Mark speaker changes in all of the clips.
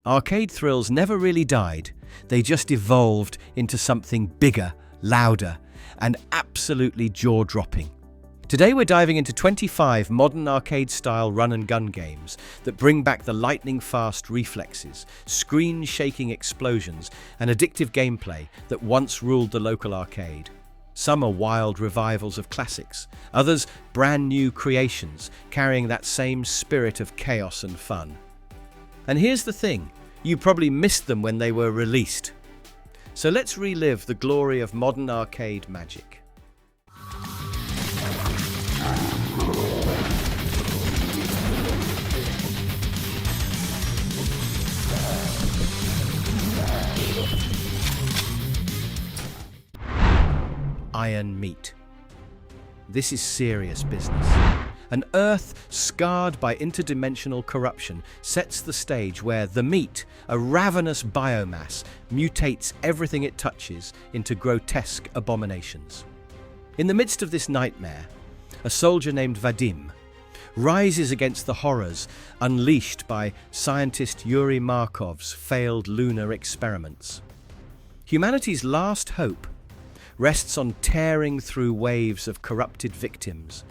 Speaker 1: Arcade thrills never really died, they just evolved into something bigger, louder, and absolutely jaw-dropping. Today we're diving into 25 modern arcade-style run-and-gun games that bring back the lightning-fast reflexes, screen-shaking explosions, and addictive gameplay that once ruled the local arcade. Some are wild revivals of classics, others brand-new creations carrying that same spirit of chaos and fun. And here's the thing, you probably missed them when they were released. So let's relive the glory of modern arcade magic. Iron Meat. This is serious business. An Earth scarred by interdimensional corruption sets the stage where the meat, a ravenous biomass, mutates everything it touches into grotesque abominations. In the midst of this nightmare, a soldier named Vadim rises against the horrors unleashed by scientist Yuri Markov's failed lunar experiments. Humanity's last hope rests on tearing through waves of corrupted victims,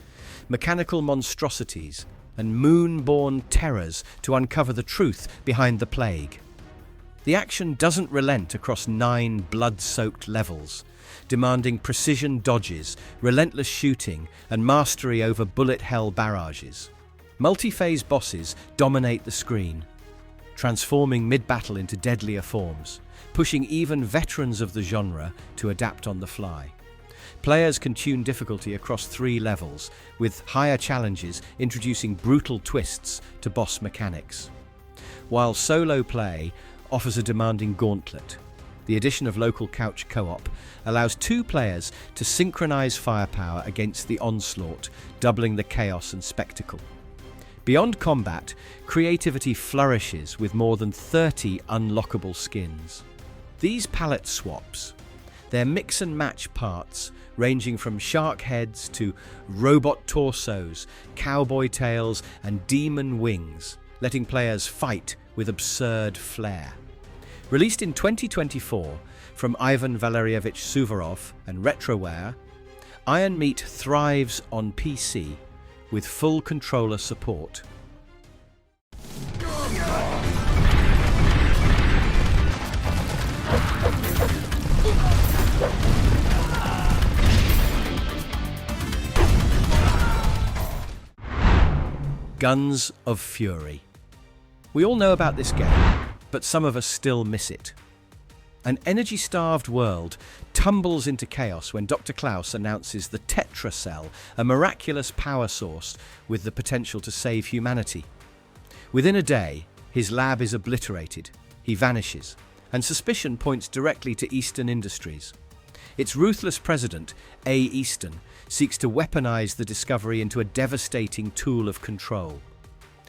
Speaker 1: mechanical monstrosities, and moon-born terrors to uncover the truth behind the plague. The action doesn't relent across 9 blood-soaked levels, demanding precision dodges, relentless shooting, and mastery over bullet hell barrages. Multi-phase bosses dominate the screen, transforming mid-battle into deadlier forms, pushing even veterans of the genre to adapt on the fly. Players can tune difficulty across 3 levels, with higher challenges introducing brutal twists to boss mechanics. While solo play offers a demanding gauntlet, the addition of local couch co-op allows 2 players to synchronize firepower against the onslaught, doubling the chaos and spectacle. Beyond combat, creativity flourishes with more than 30 unlockable skins. These palette swaps, their mix and match parts ranging from shark heads to robot torsos, cowboy tails, and demon wings, letting players fight with absurd flair. Released in 2024 from Ivan Valerievich Suvorov and Retroware, Iron Meat thrives on PC with full controller support. Guns of Fury. We all know about this game, but some of us still miss it. An energy-starved world tumbles into chaos when Dr. Klaus announces the Tetra Cell, a miraculous power source with the potential to save humanity. Within a day, his lab is obliterated, he vanishes, and suspicion points directly to Eastern Industries. Its ruthless president, A. Easton, seeks to weaponize the discovery into a devastating tool of control.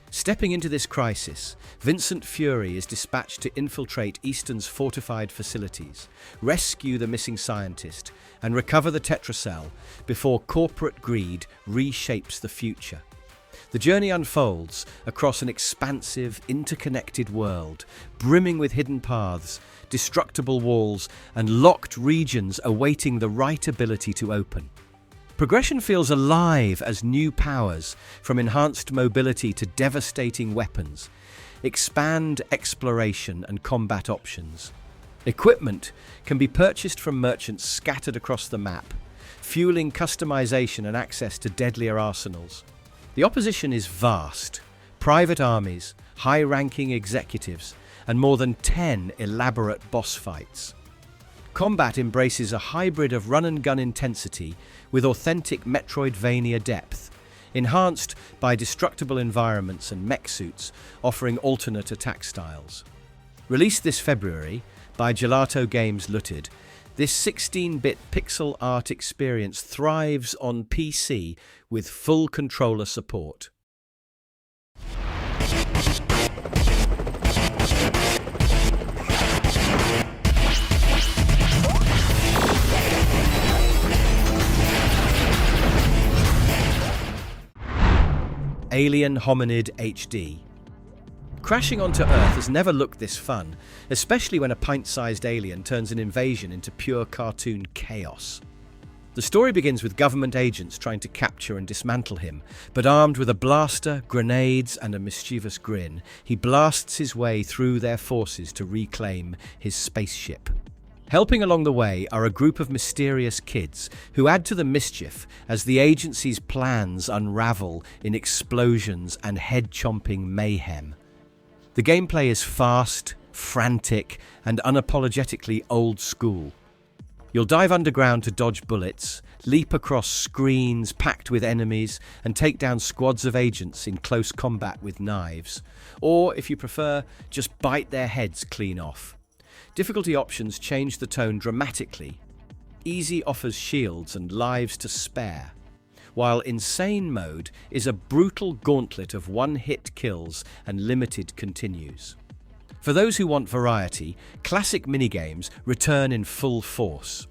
Speaker 1: Stepping into this crisis, Vincent Fury is dispatched to infiltrate Easton's fortified facilities, rescue the missing scientist, and recover the Tetracell before corporate greed reshapes the future. The journey unfolds across an expansive, interconnected world, brimming with hidden paths, destructible walls, and locked regions awaiting the right ability to open. Progression feels alive as new powers, from enhanced mobility to devastating weapons, expand exploration and combat options. Equipment can be purchased from merchants scattered across the map, fueling customization and access to deadlier arsenals. The opposition is vast: private armies, high-ranking executives, and more than 10 elaborate boss fights. Combat embraces a hybrid of run-and-gun intensity with authentic Metroidvania depth, enhanced by destructible environments and mech suits offering alternate attack styles. Released this February by Gelato Games Limited, this 16-bit pixel art experience thrives on PC with full controller support. Alien Hominid HD. Crashing onto Earth has never looked this fun, especially when a pint-sized alien turns an invasion into pure cartoon chaos. The story begins with government agents trying to capture and dismantle him, but armed with a blaster, grenades, and a mischievous grin, he blasts his way through their forces to reclaim his spaceship. Helping along the way are a group of mysterious kids who add to the mischief as the agency's plans unravel in explosions and head-chomping mayhem. The gameplay is fast, frantic, and unapologetically old school. You'll dive underground to dodge bullets, leap across screens packed with enemies, and take down squads of agents in close combat with knives. Or, if you prefer, just bite their heads clean off. Difficulty options change the tone dramatically. Easy offers shields and lives to spare, while Insane mode is a brutal gauntlet of one-hit kills and limited continues. For those who want variety, classic minigames return in full force.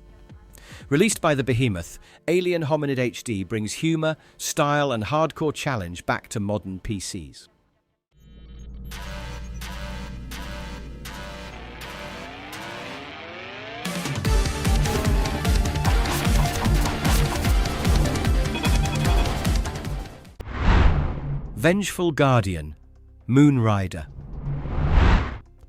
Speaker 1: Released by the behemoth, Alien Hominid HD brings humour, style and hardcore challenge back to modern PCs. Vengeful Guardian, Moonrider.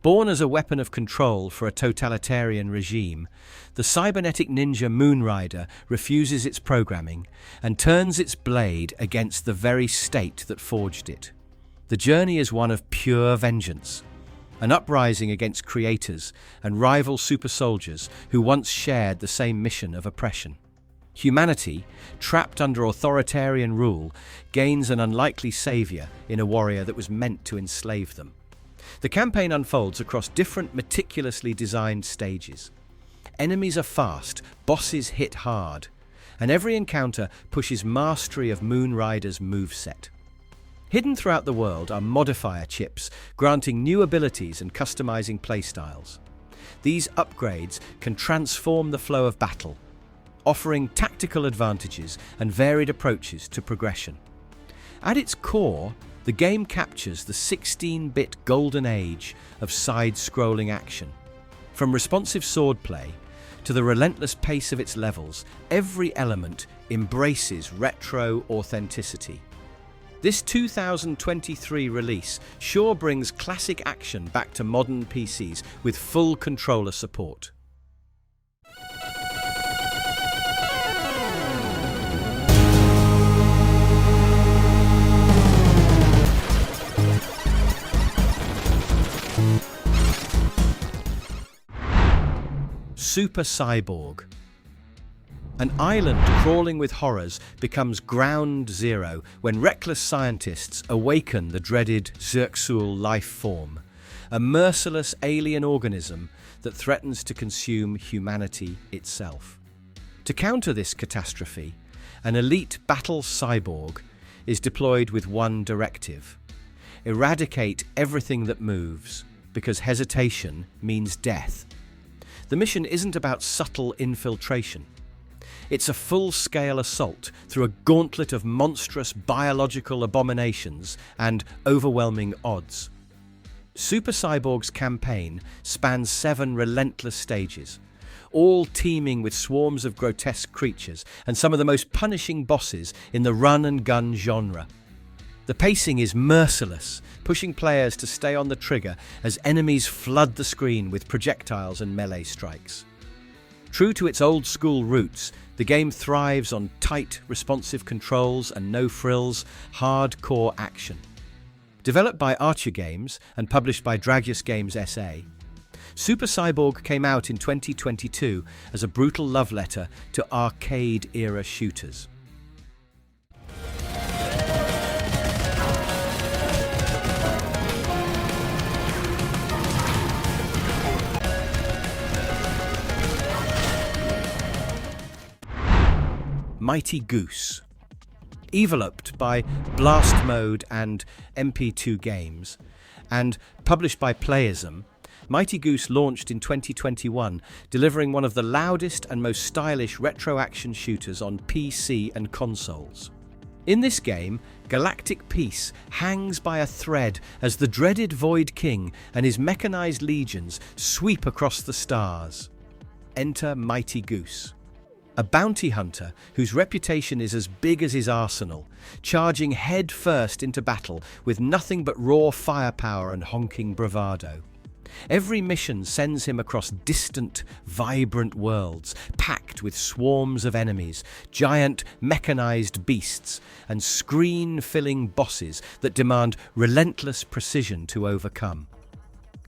Speaker 1: Born as a weapon of control for a totalitarian regime, the cybernetic ninja Moonrider refuses its programming and turns its blade against the very state that forged it. The journey is one of pure vengeance, an uprising against creators and rival super soldiers who once shared the same mission of oppression. Humanity, trapped under authoritarian rule, gains an unlikely savior in a warrior that was meant to enslave them. The campaign unfolds across different meticulously designed stages. Enemies are fast, bosses hit hard, and every encounter pushes mastery of Moonrider's moveset. Hidden throughout the world are modifier chips, granting new abilities and customizing playstyles. These upgrades can transform the flow of battle, offering tactical advantages and varied approaches to progression. At its core, the game captures the 16-bit golden age of side-scrolling action. From responsive swordplay to the relentless pace of its levels, every element embraces retro authenticity. This 2023 release sure brings classic action back to modern PCs with full controller support. Super Cyborg. An island crawling with horrors becomes ground zero when reckless scientists awaken the dreaded Zerxul life form, a merciless alien organism that threatens to consume humanity itself. To counter this catastrophe, an elite battle cyborg is deployed with one directive: eradicate everything that moves, because hesitation means death. The mission isn't about subtle infiltration. It's a full-scale assault through a gauntlet of monstrous biological abominations and overwhelming odds. Super Cyborg's campaign spans 7 relentless stages, all teeming with swarms of grotesque creatures and some of the most punishing bosses in the run-and-gun genre. The pacing is merciless, pushing players to stay on the trigger as enemies flood the screen with projectiles and melee strikes. True to its old-school roots, the game thrives on tight, responsive controls and no-frills, hardcore action. Developed by Archer Games and published by Dragius Games SA, Super Cyborg came out in 2022 as a brutal love letter to arcade-era shooters. Mighty Goose. Developed by Blast Mode and MP2 Games, and published by Playism, Mighty Goose launched in 2021, delivering one of the loudest and most stylish retro action shooters on PC and consoles. In this game, galactic peace hangs by a thread as the dreaded Void King and his mechanized legions sweep across the stars. Enter mighty Goose, a bounty hunter whose reputation is as big as his arsenal, charging head first into battle with nothing but raw firepower and honking bravado. Every mission sends him across distant, vibrant worlds, packed with swarms of enemies, giant mechanized beasts, and screen-filling bosses that demand relentless precision to overcome.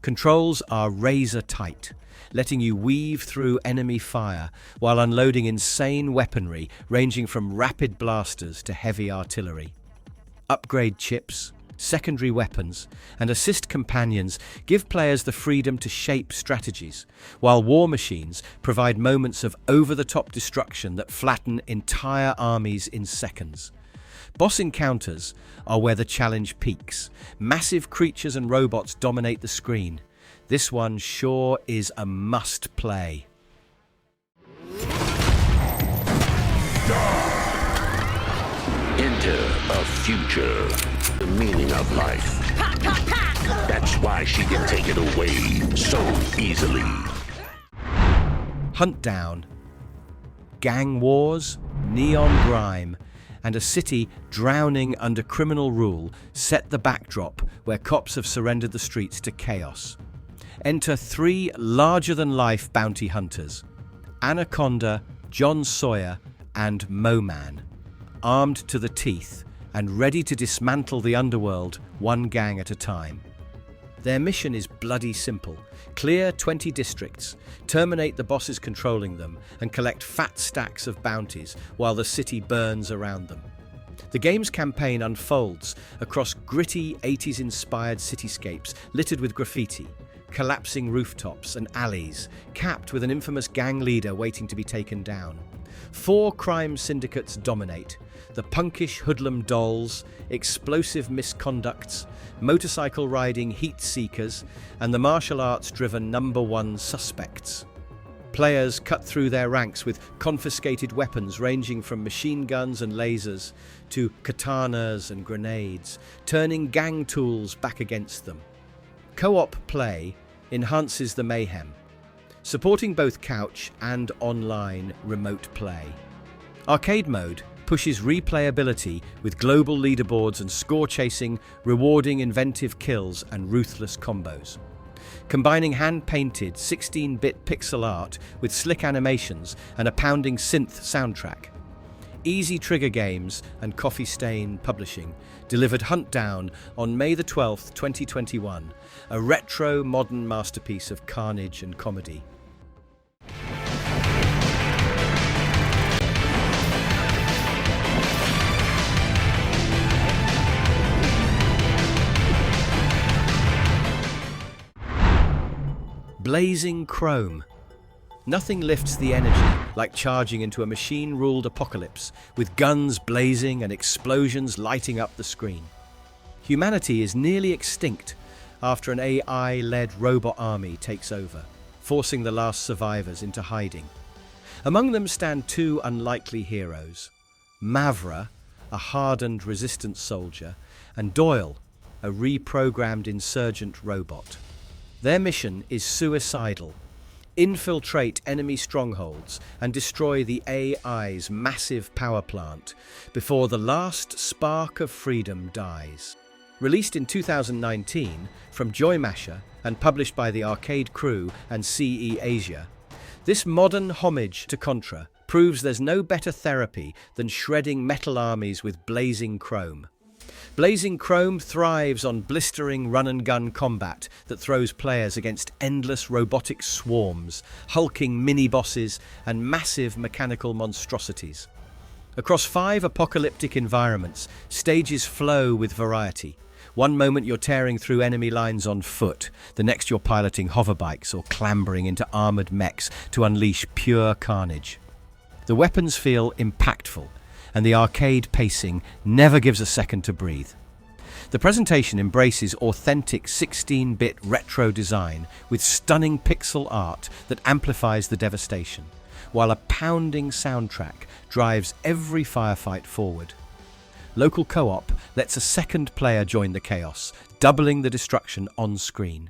Speaker 1: Controls are razor-tight, letting you weave through enemy fire while unloading insane weaponry ranging from rapid blasters to heavy artillery. Upgrade chips, secondary weapons, and assist companions give players the freedom to shape strategies, while war machines provide moments of over-the-top destruction that flatten entire armies in seconds. Boss encounters are where the challenge peaks. Massive creatures and robots dominate the screen. This one sure is a must-play.
Speaker 2: Enter a future, the meaning of life. That's why she can take it away so easily.
Speaker 1: Huntdown. Gang wars, neon grime, and a city drowning under criminal rule set the backdrop where cops have surrendered the streets to chaos. Enter 3 larger-than-life bounty hunters, Anaconda, John Sawyer, and Moman, armed to the teeth and ready to dismantle the underworld one gang at a time. Their mission is bloody simple. Clear 20 districts, terminate the bosses controlling them, and collect fat stacks of bounties while the city burns around them. The game's campaign unfolds across gritty 80s-inspired cityscapes littered with graffiti, collapsing rooftops and alleys, capped with an infamous gang leader waiting to be taken down. 4 crime syndicates dominate: the punkish hoodlum dolls, explosive misconducts, motorcycle-riding heat seekers, and the martial arts-driven #1 suspects. Players cut through their ranks with confiscated weapons ranging from machine guns and lasers to katanas and grenades, turning gang tools back against them. Co-op play enhances the mayhem, supporting both couch and online remote play. Arcade mode pushes replayability with global leaderboards and score-chasing, rewarding inventive kills and ruthless combos. Combining hand-painted 16-bit pixel art with slick animations and a pounding synth soundtrack. Easy Trigger Games and Coffee Stain Publishing delivered Huntdown on May 12, 2021, a retro modern masterpiece of carnage and comedy. Blazing Chrome. Nothing lifts the energy like charging into a machine-ruled apocalypse with guns blazing and explosions lighting up the screen. Humanity is nearly extinct after an AI-led robot army takes over, forcing the last survivors into hiding. Among them stand 2 unlikely heroes: Mavra, a hardened resistance soldier, and Doyle, a reprogrammed insurgent robot. Their mission is suicidal: infiltrate enemy strongholds and destroy the AI's massive power plant before the last spark of freedom dies. Released in 2019 from Joymasher and published by the Arcade Crew and CE Asia, this modern homage to Contra proves there's no better therapy than shredding metal armies with Blazing Chrome. Blazing Chrome thrives on blistering run-and-gun combat that throws players against endless robotic swarms, hulking mini-bosses, and massive mechanical monstrosities. Across 5 apocalyptic environments, stages flow with variety. One moment you're tearing through enemy lines on foot, the next you're piloting hoverbikes or clambering into armoured mechs to unleash pure carnage. The weapons feel impactful, and the arcade pacing never gives a second to breathe. The presentation embraces authentic 16-bit retro design with stunning pixel art that amplifies the devastation, while a pounding soundtrack drives every firefight forward. Local co-op lets a second player join the chaos, doubling the destruction on screen.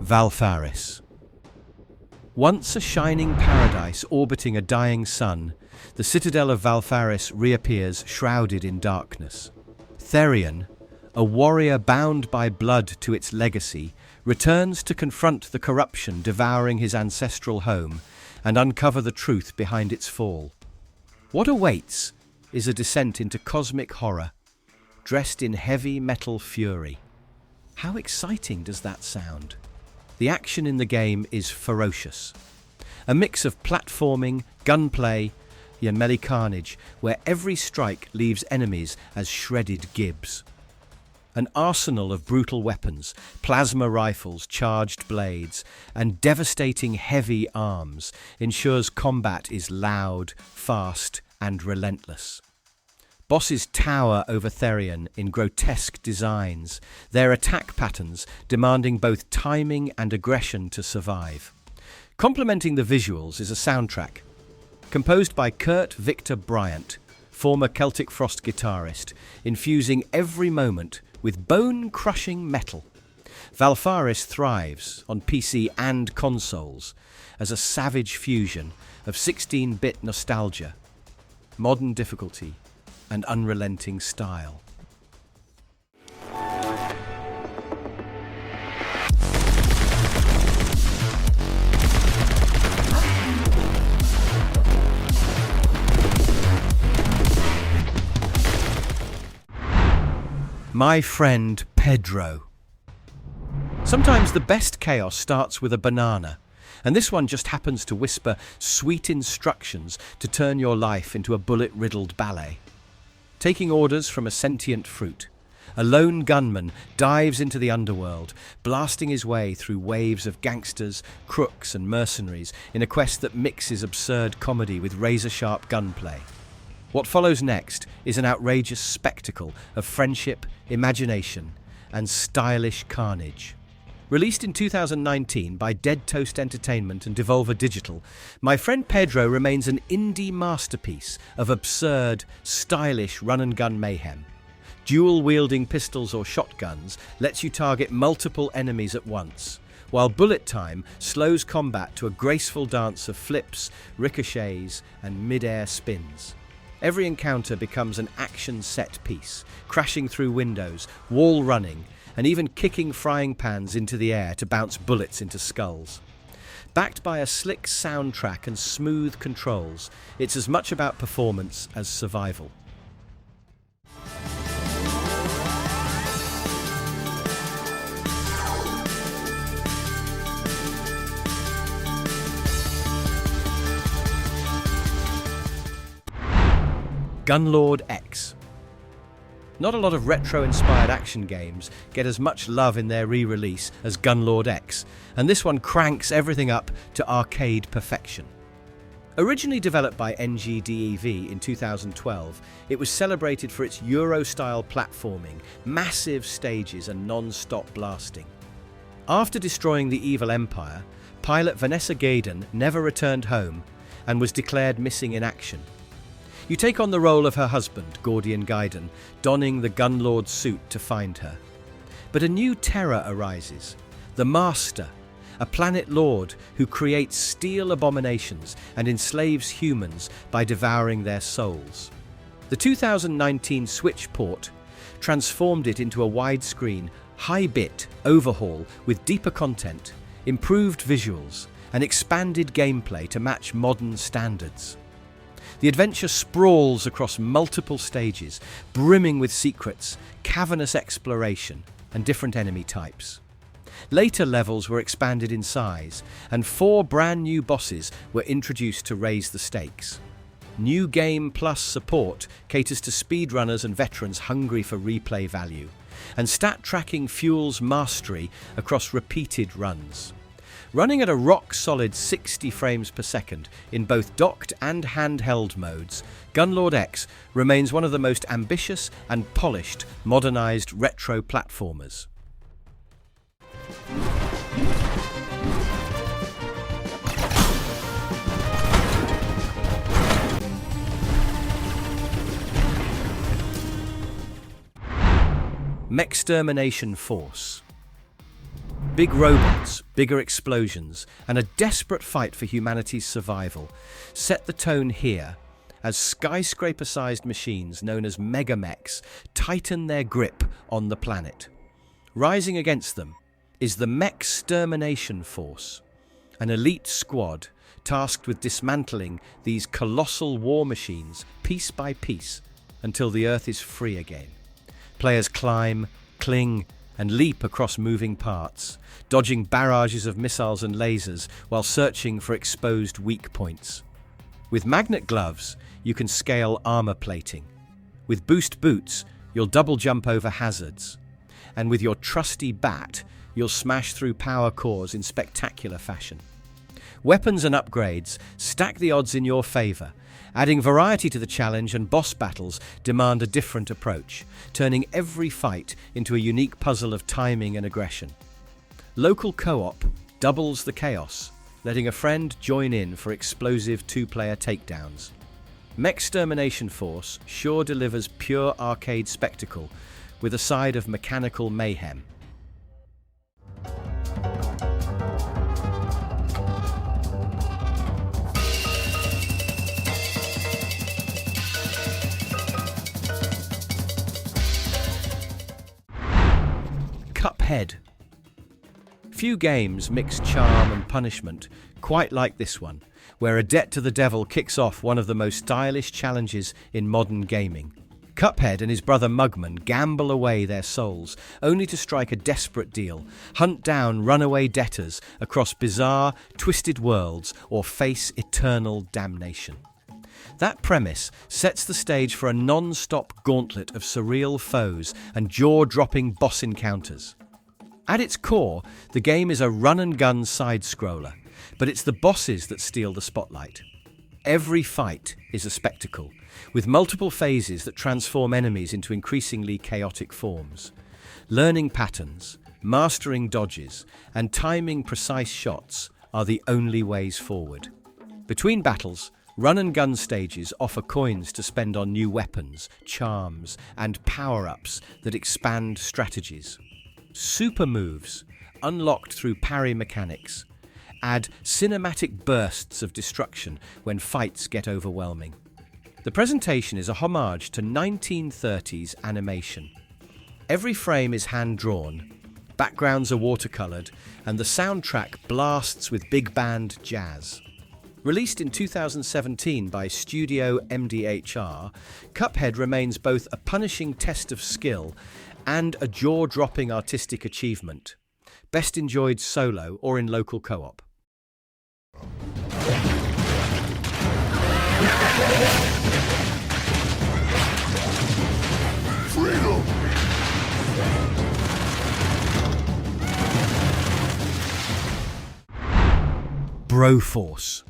Speaker 1: Valfaris. Once a shining paradise orbiting a dying sun, the citadel of Valfaris reappears shrouded in darkness. Therion, a warrior bound by blood to its legacy, returns to confront the corruption devouring his ancestral home and uncover the truth behind its fall. What awaits is a descent into cosmic horror, dressed in heavy metal fury. How exciting does that sound? The action in the game is ferocious. A mix of platforming, gunplay, and melee carnage, where every strike leaves enemies as shredded gibs. An arsenal of brutal weapons, plasma rifles, charged blades, and devastating heavy arms ensures combat is loud, fast, and relentless. Bosses tower over Therion in grotesque designs, their attack patterns demanding both timing and aggression to survive. Complementing the visuals is a soundtrack, composed by Kurt Victor Bryant, former Celtic Frost guitarist, infusing every moment with bone-crushing metal. Valfaris thrives on PC and consoles as a savage fusion of 16-bit nostalgia, modern difficulty, and unrelenting style. My friend Pedro. Sometimes the best chaos starts with a banana, and this one just happens to whisper sweet instructions to turn your life into a bullet-riddled ballet. Taking orders from a sentient fruit, a lone gunman dives into the underworld, blasting his way through waves of gangsters, crooks, and mercenaries in a quest that mixes absurd comedy with razor-sharp gunplay. What follows next is an outrageous spectacle of friendship, imagination, and stylish carnage. Released in 2019 by Dead Toast Entertainment and Devolver Digital, My Friend Pedro remains an indie masterpiece of absurd, stylish run-and-gun mayhem. Dual-wielding pistols or shotguns lets you target multiple enemies at once, while bullet time slows combat to a graceful dance of flips, ricochets, and mid-air spins. Every encounter becomes an action set piece, crashing through windows, wall running, and even kicking frying pans into the air to bounce bullets into skulls. Backed by a slick soundtrack and smooth controls, it's as much about performance as survival. Gunlord X. Not a lot of retro-inspired action games get as much love in their re-release as Gunlord X, and this one cranks everything up to arcade perfection. Originally developed by NGDEV in 2012, it was celebrated for its Euro-style platforming, massive stages and non-stop blasting. After destroying the evil empire, pilot Vanessa Gaydon never returned home and was declared missing in action. You take on the role of her husband, Gordian Gaiden, donning the Gunlord suit to find her. But a new terror arises, the Master, a planet lord who creates steel abominations and enslaves humans by devouring their souls. The 2019 Switch port transformed it into a widescreen, high-bit overhaul with deeper content, improved visuals, and expanded gameplay to match modern standards. The adventure sprawls across multiple stages, brimming with secrets, cavernous exploration, and different enemy types. Later levels were expanded in size, and 4 brand new bosses were introduced to raise the stakes. New Game Plus support caters to speedrunners and veterans hungry for replay value, and stat tracking fuels mastery across repeated runs. Running at a rock-solid 60 frames per second in both docked and handheld modes, Gunlord X remains one of the most ambitious and polished modernized retro platformers. Mechstermination Force. Big robots, bigger explosions, and a desperate fight for humanity's survival set the tone here as skyscraper-sized machines known as megamechs tighten their grip on the planet. Rising against them is the Mechstermination Force, an elite squad tasked with dismantling these colossal war machines piece by piece until the Earth is free again. Players climb, cling, and leap across moving parts, dodging barrages of missiles and lasers while searching for exposed weak points. With magnet gloves, you can scale armor plating. With boost boots, you'll double jump over hazards. And with your trusty bat, you'll smash through power cores in spectacular fashion. Weapons and upgrades stack the odds in your favor, adding variety to the challenge, and boss battles demand a different approach, turning every fight into a unique puzzle of timing and aggression. Local co-op doubles the chaos, letting a friend join in for explosive two-player takedowns. Mechstermination Force sure delivers pure arcade spectacle with a side of mechanical mayhem. Cuphead. Few games mix charm and punishment quite like this one, where a debt to the devil kicks off one of the most stylish challenges in modern gaming. Cuphead and his brother Mugman gamble away their souls, only to strike a desperate deal, hunt down runaway debtors across bizarre, twisted worlds, or face eternal damnation. That premise sets the stage for a non-stop gauntlet of surreal foes and jaw-dropping boss encounters. At its core, the game is a run-and-gun side-scroller, but it's the bosses that steal the spotlight. Every fight is a spectacle, with multiple phases that transform enemies into increasingly chaotic forms. Learning patterns, mastering dodges, and timing precise shots are the only ways forward. Between battles, run-and-gun stages offer coins to spend on new weapons, charms, and power-ups that expand strategies. Super moves, unlocked through parry mechanics, add cinematic bursts of destruction when fights get overwhelming. The presentation is a homage to 1930s animation. Every frame is hand-drawn, backgrounds are watercolored, and the soundtrack blasts with big band jazz. Released in 2017 by Studio MDHR, Cuphead remains both a punishing test of skill and a jaw-dropping artistic achievement. Best enjoyed solo or in local co-op.
Speaker 2: Freedom!
Speaker 1: Broforce.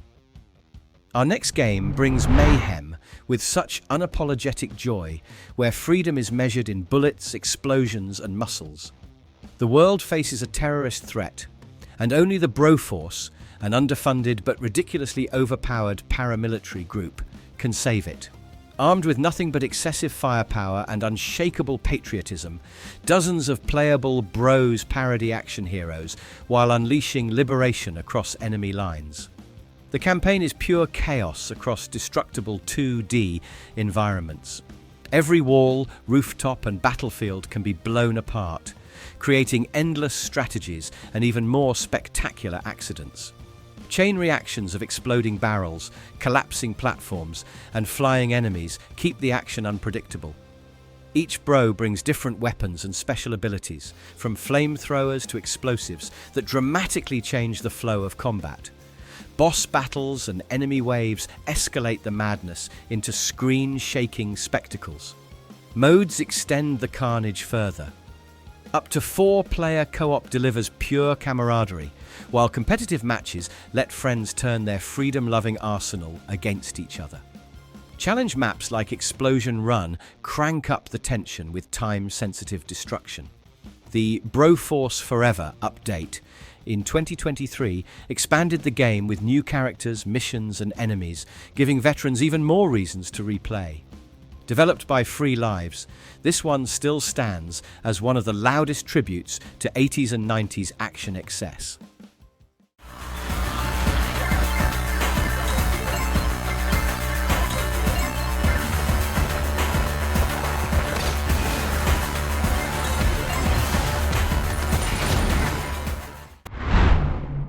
Speaker 1: Our next game brings mayhem with such unapologetic joy, where freedom is measured in bullets, explosions, and muscles. The world faces a terrorist threat, and only the Broforce, an underfunded but ridiculously overpowered paramilitary group, can save it. Armed with nothing but excessive firepower and unshakable patriotism, dozens of playable bros parody action heroes while unleashing liberation across enemy lines. The campaign is pure chaos across destructible 2D environments. Every wall, rooftop, and battlefield can be blown apart, creating endless strategies and even more spectacular accidents. Chain reactions of exploding barrels, collapsing platforms, and flying enemies keep the action unpredictable. Each bro brings different weapons and special abilities, from flamethrowers to explosives, that dramatically change the flow of combat. Boss battles and enemy waves escalate the madness into screen-shaking spectacles. Modes extend the carnage further. Up to 4-player co-op delivers pure camaraderie, while competitive matches let friends turn their freedom-loving arsenal against each other. Challenge maps like Explosion Run crank up the tension with time-sensitive destruction. The Broforce Forever update in 2023 expanded the game with new characters, missions and enemies, giving veterans even more reasons to replay. Developed by Free Lives, this one still stands as one of the loudest tributes to 80s and 90s action excess.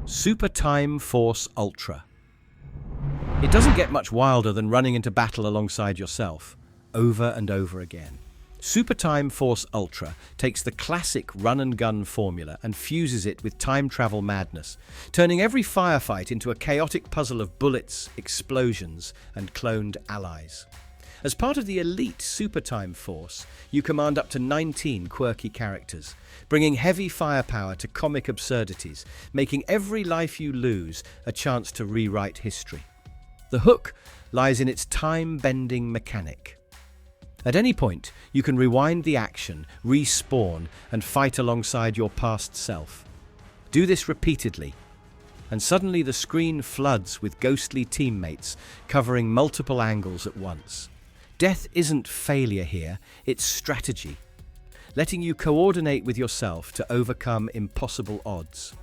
Speaker 1: Super Time Force Ultra. It doesn't get much wilder than running into battle alongside yourself, over and over again. Super Time Force Ultra takes the classic run-and-gun formula and fuses it with time travel madness, turning every firefight into a chaotic puzzle of bullets, explosions, and cloned allies. As part of the elite Super Time Force, you command up to 19 quirky characters, bringing heavy firepower to comic absurdities, making every life you lose a chance to rewrite history. The hook lies in its time-bending mechanic. At any point, you can rewind the action, respawn, and fight alongside your past self. Do this repeatedly, and suddenly the screen floods with ghostly teammates covering multiple angles at once. Death isn't failure here, it's strategy, letting you coordinate with yourself to overcome impossible odds.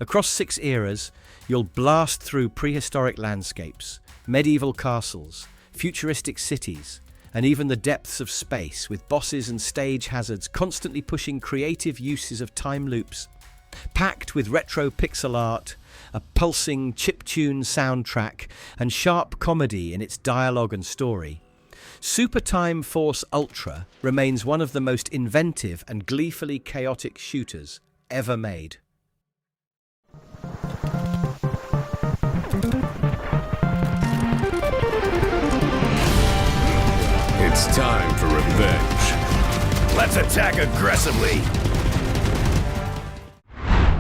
Speaker 1: Across 6 eras, you'll blast through prehistoric landscapes, medieval castles, futuristic cities, and even the depths of space, with bosses and stage hazards constantly pushing creative uses of time loops. Packed with retro pixel art, a pulsing chiptune soundtrack, and sharp comedy in its dialogue and story, Super Time Force Ultra remains one of the most inventive and gleefully chaotic shooters ever made.
Speaker 2: It's time for revenge. Let's attack aggressively.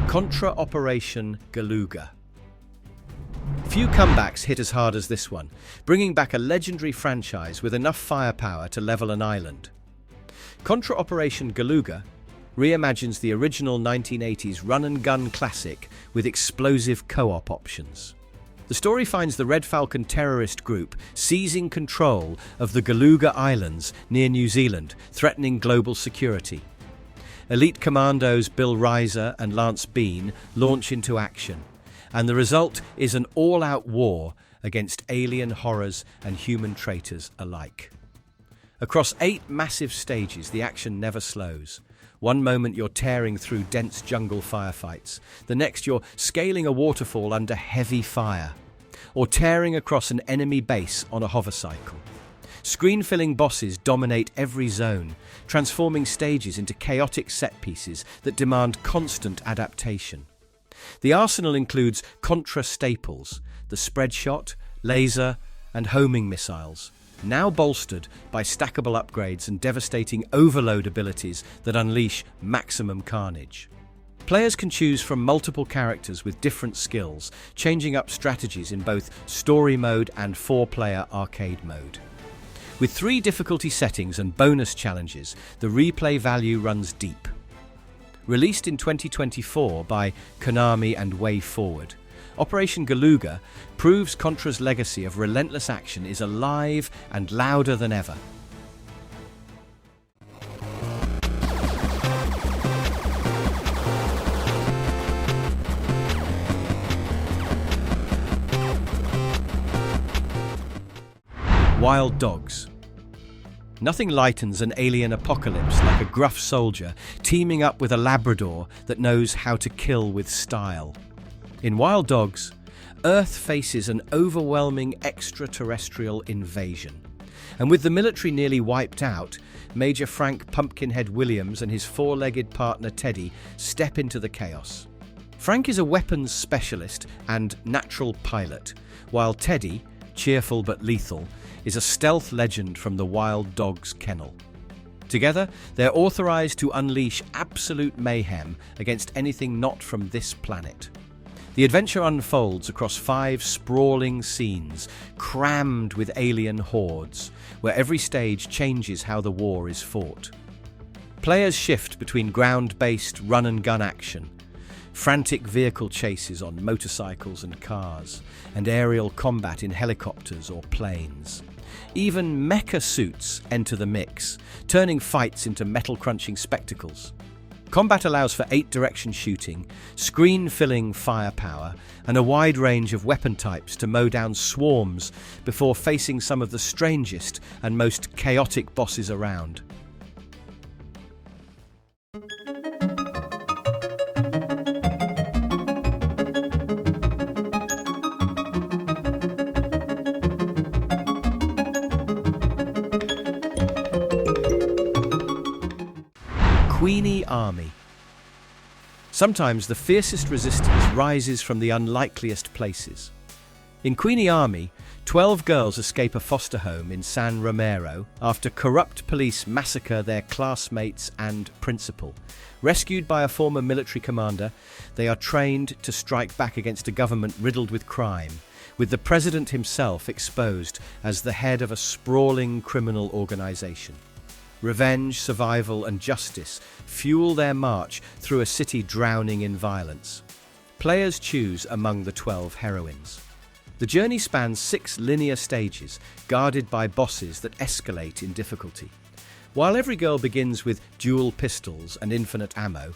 Speaker 1: Contra Operation Galuga. Few comebacks hit as hard as this one, bringing back a legendary franchise with enough firepower to level an island. Contra Operation Galuga reimagines the original 1980s run-and-gun classic with explosive co-op options. The story finds the Red Falcon terrorist group seizing control of the Galuga Islands near New Zealand, threatening global security. Elite commandos Bill Reiser and Lance Bean launch into action, and the result is an all-out war against alien horrors and human traitors alike. Across 8 massive stages, the action never slows. One moment you're tearing through dense jungle firefights, the next you're scaling a waterfall under heavy fire, or tearing across an enemy base on a hovercycle. Screen-filling bosses dominate every zone, transforming stages into chaotic set pieces that demand constant adaptation. The arsenal includes Contra staples, the spread shot, laser, and homing missiles, now bolstered by stackable upgrades and devastating overload abilities that unleash maximum carnage. Players can choose from multiple characters with different skills, changing up strategies in both story mode and 4-player arcade mode. With 3 difficulty settings and bonus challenges, the replay value runs deep. Released in 2024 by Konami and Way Forward, Operation Galuga proves Contra's legacy of relentless action is alive and louder than ever. Wild Dogs. Nothing lightens an alien apocalypse like a gruff soldier teaming up with a Labrador that knows how to kill with style. In Wild Dogs, Earth faces an overwhelming extraterrestrial invasion. And with the military nearly wiped out, Major Frank Pumpkinhead Williams and his 4-legged partner Teddy step into the chaos. Frank is a weapons specialist and natural pilot, while Teddy, cheerful but lethal, is a stealth legend from the Wild Dogs kennel. Together, they're authorized to unleash absolute mayhem against anything not from this planet. The adventure unfolds across 5 sprawling scenes, crammed with alien hordes, where every stage changes how the war is fought. Players shift between ground-based run-and-gun action, frantic vehicle chases on motorcycles and cars, and aerial combat in helicopters or planes. Even mecha suits enter the mix, turning fights into metal-crunching spectacles. Combat allows for 8-direction shooting, screen-filling firepower, and a wide range of weapon types to mow down swarms before facing some of the strangest and most chaotic bosses around. Queeny Army. Sometimes the fiercest resistance rises from the unlikeliest places. In Queeny Army, 12 girls escape a foster home in San Romero after corrupt police massacre their classmates and principal. Rescued by a former military commander, they are trained to strike back against a government riddled with crime, with the president himself exposed as the head of a sprawling criminal organization. Revenge, survival, and justice fuel their march through a city drowning in violence. Players choose among the 12 heroines. The journey spans 6 linear stages, guarded by bosses that escalate in difficulty. While every girl begins with dual pistols and infinite ammo,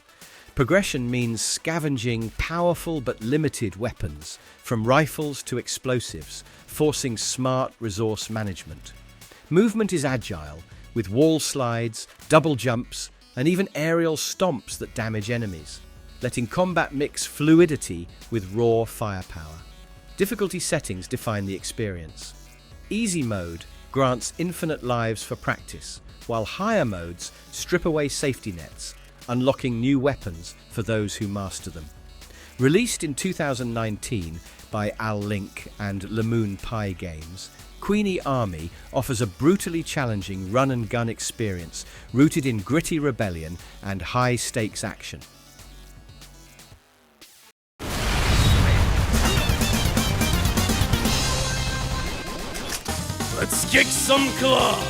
Speaker 1: progression means scavenging powerful but limited weapons, from rifles to explosives, forcing smart resource management. Movement is agile, with wall slides, double jumps, and even aerial stomps that damage enemies, letting combat mix fluidity with raw firepower. Difficulty settings define the experience. Easy mode grants infinite lives for practice, while higher modes strip away safety nets, unlocking new weapons for those who master them. Released in 2019 by Al Link and Lemoon Pie Games, Queeny Army offers a brutally challenging run-and-gun experience rooted in gritty rebellion and high-stakes action.
Speaker 3: Let's kick some claw!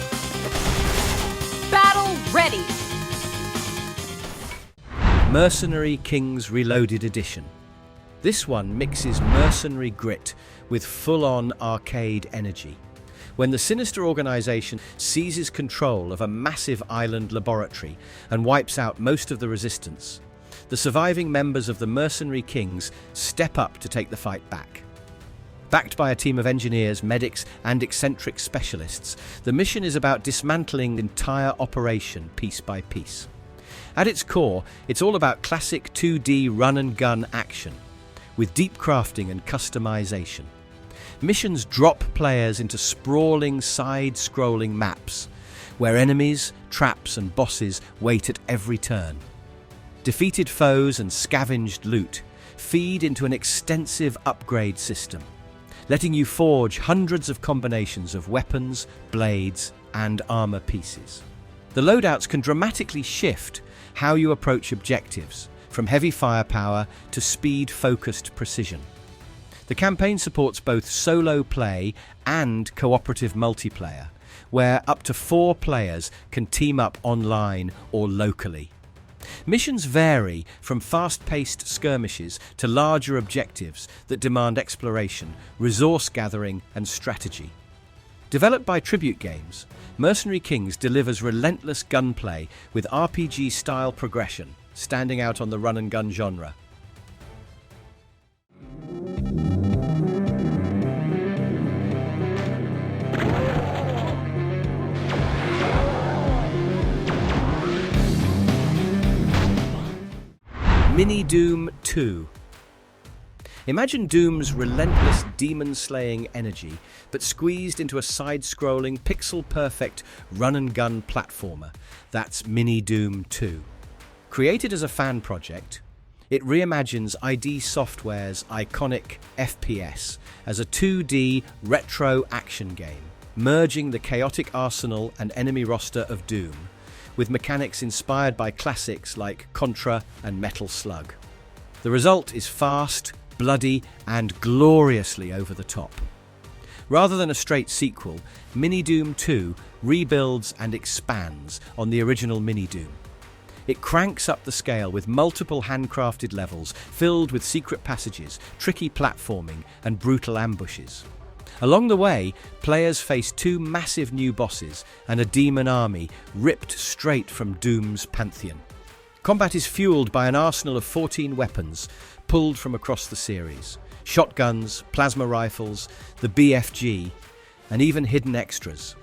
Speaker 4: Battle ready!
Speaker 1: Mercenary Kings Reloaded Edition. This one mixes mercenary grit with full-on arcade energy. When the sinister organization seizes control of a massive island laboratory and wipes out most of the resistance, the surviving members of the Mercenary Kings step up to take the fight back. Backed by a team of engineers, medics, and eccentric specialists, the mission is about dismantling the entire operation piece by piece. At its core, it's all about classic 2D run-and-gun action, with deep crafting and customization. Missions drop players into sprawling, side-scrolling maps, where enemies, traps, and bosses wait at every turn. Defeated foes and scavenged loot feed into an extensive upgrade system, letting you forge hundreds of combinations of weapons, blades, and armor pieces. The loadouts can dramatically shift how you approach objectives, from heavy firepower to speed-focused precision. The campaign supports both solo play and cooperative multiplayer, where up to 4 players can team up online or locally. Missions vary from fast-paced skirmishes to larger objectives that demand exploration, resource gathering, and strategy. Developed by Tribute Games, Mercenary Kings delivers relentless gunplay with RPG-style progression, standing out on the run-and-gun genre. Mini Doom 2. Imagine Doom's relentless demon-slaying energy, but squeezed into a side-scrolling, pixel-perfect run-and-gun platformer. That's Mini Doom 2. Created as a fan project, it reimagines ID Software's iconic FPS as a 2D retro action game, merging the chaotic arsenal and enemy roster of Doom with mechanics inspired by classics like Contra and Metal Slug. The result is fast, bloody, and gloriously over the top. Rather than a straight sequel, Mini-Doom 2 rebuilds and expands on the original Mini-Doom. It cranks up the scale with multiple handcrafted levels filled with secret passages, tricky platforming, and brutal ambushes. Along the way, players face 2 massive new bosses and a demon army ripped straight from Doom's pantheon. Combat is fueled by an arsenal of 14 weapons pulled from across the series. Shotguns, plasma rifles, the BFG, and even hidden extras.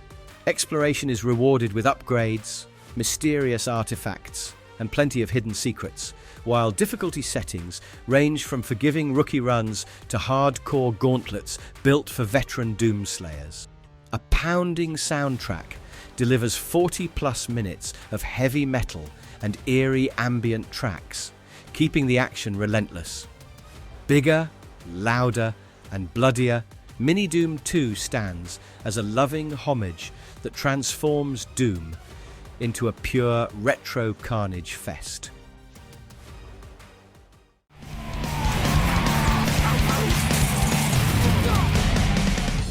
Speaker 1: Exploration is rewarded with upgrades, mysterious artifacts, and plenty of hidden secrets, while difficulty settings range from forgiving rookie runs to hardcore gauntlets built for veteran Doomslayers. A pounding soundtrack delivers 40+ minutes of heavy metal and eerie ambient tracks, keeping the action relentless. Bigger, louder, and bloodier, Mini-Doom 2 stands as a loving homage that transforms Doom into a pure retro carnage fest.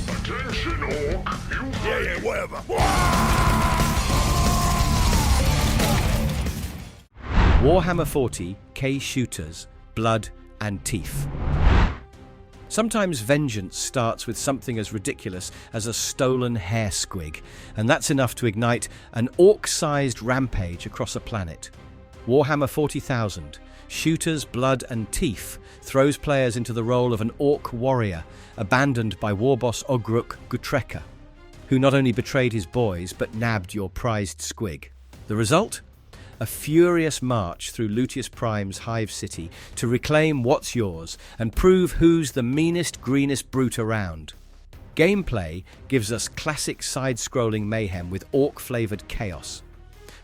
Speaker 2: Attention, Orc!
Speaker 3: Yeah, whatever.
Speaker 1: Warhammer 40, Shootas, Blood, and Teef. Sometimes vengeance starts with something as ridiculous as a stolen hair squig, and that's enough to ignite an orc-sized rampage across a planet. Warhammer 40,000, Shootas, Blood, and Teef throws players into the role of an orc warrior abandoned by warboss Ogruk Gutreka, who not only betrayed his boys but nabbed your prized squig. The result? A furious march through Luteus Prime's Hive City to reclaim what's yours and prove who's the meanest, greenest brute around. Gameplay gives us classic side-scrolling mayhem with orc-flavoured chaos.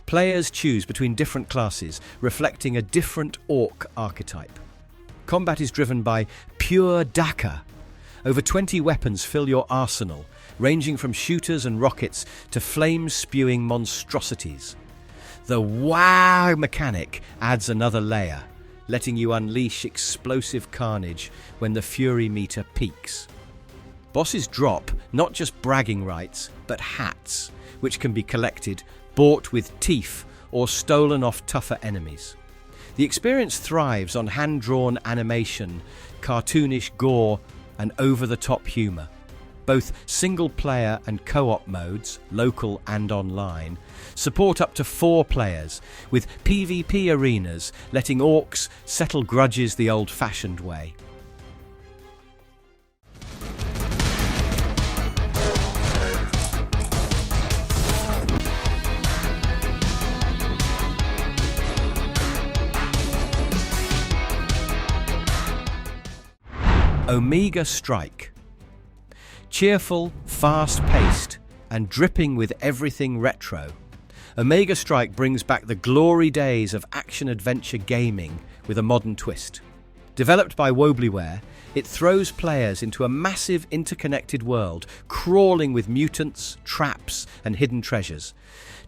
Speaker 1: Players choose between different classes, reflecting a different orc archetype. Combat is driven by pure Daka. Over 20 weapons fill your arsenal, ranging from shooters and rockets to flame-spewing monstrosities. The wow mechanic adds another layer, letting you unleash explosive carnage when the fury meter peaks. Bosses drop not just bragging rights, but hats, which can be collected, bought with Teef, or stolen off tougher enemies. The experience thrives on hand-drawn animation, cartoonish gore, and over-the-top humour. Both single-player and co-op modes, local and online, support up to 4 players, with PvP arenas letting orcs settle grudges the old-fashioned way. Omega Strike. Cheerful, fast-paced, and dripping with everything retro, Omega Strike brings back the glory days of action-adventure gaming with a modern twist. Developed by Freeware, it throws players into a massive interconnected world, crawling with mutants, traps, and hidden treasures,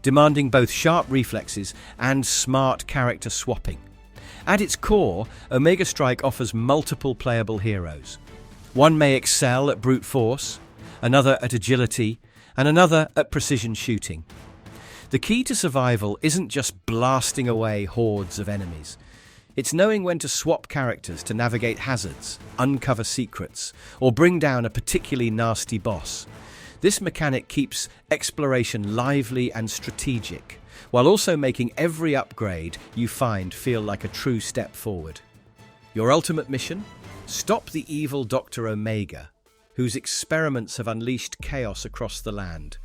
Speaker 1: demanding both sharp reflexes and smart character swapping. At its core, Omega Strike offers multiple playable heroes. One may excel at brute force, another at agility, and another at precision shooting. The key to survival isn't just blasting away hordes of enemies. It's knowing when to swap characters to navigate hazards, uncover secrets, or bring down a particularly nasty boss. This mechanic keeps exploration lively and strategic, while also making every upgrade you find feel like a true step forward. Your ultimate mission? Stop the evil Dr. Omega, whose experiments have unleashed chaos across the land.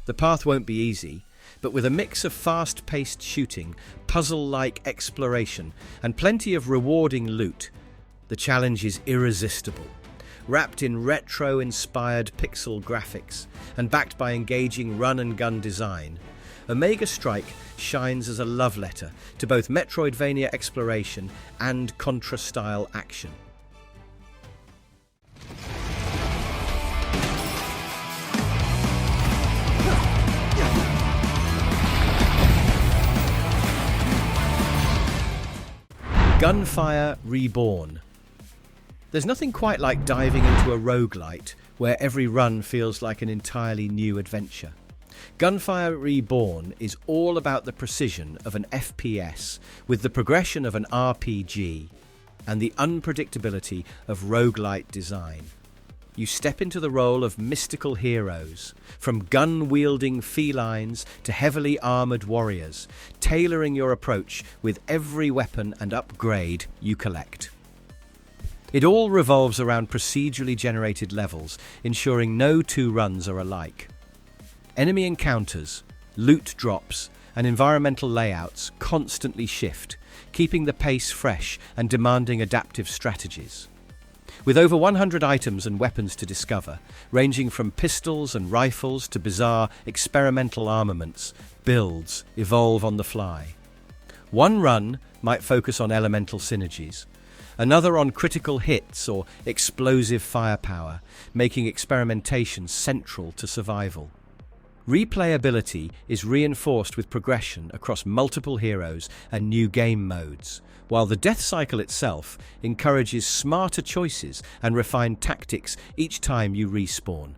Speaker 1: The path won't be easy, but with a mix of fast-paced shooting, puzzle-like exploration, and plenty of rewarding loot, the challenge is irresistible. Wrapped in retro-inspired pixel graphics and backed by engaging run-and-gun design, Omega Strike shines as a love letter to both Metroidvania exploration and Contra-style action. Gunfire Reborn. There's nothing quite like diving into a roguelite where every run feels like an entirely new adventure. Gunfire Reborn is all about the precision of an FPS with the progression of an RPG and the unpredictability of roguelite design. You step into the role of mystical heroes, from gun-wielding felines to heavily armoured warriors, tailoring your approach with every weapon and upgrade you collect. It all revolves around procedurally generated levels, ensuring no two runs are alike. Enemy encounters, loot drops, and environmental layouts constantly shift, keeping the pace fresh and demanding adaptive strategies. With over 100 items and weapons to discover, ranging from pistols and rifles to bizarre experimental armaments, builds evolve on the fly. One run might focus on elemental synergies, another on critical hits or explosive firepower, making experimentation central to survival. Replayability is reinforced with progression across multiple heroes and new game modes, while the death cycle itself encourages smarter choices and refined tactics each time you respawn.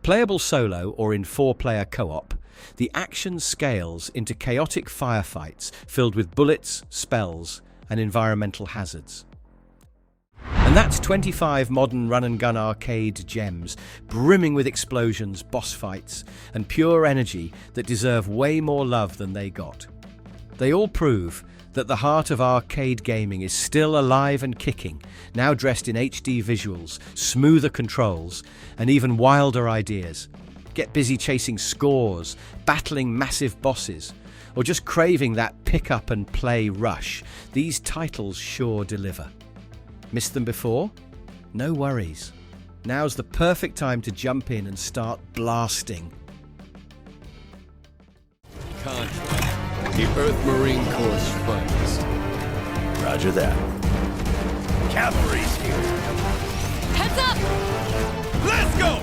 Speaker 1: Playable solo or in 4-player co-op, the action scales into chaotic firefights filled with bullets, spells, and environmental hazards. And that's 25 modern run-and-gun arcade gems, brimming with explosions, boss fights, and pure energy that deserve way more love than they got. They all prove that the heart of arcade gaming is still alive and kicking, now dressed in HD visuals, smoother controls, and even wilder ideas. Get busy chasing scores, battling massive bosses, or just craving that pick-up-and-play rush. These titles sure deliver. Missed them before? No worries. Now's the perfect time to jump in and start blasting.
Speaker 3: Contra, the Earth Marine Corps' finest.
Speaker 2: Roger that. Cavalry's here.
Speaker 4: Heads up!
Speaker 3: Let's go!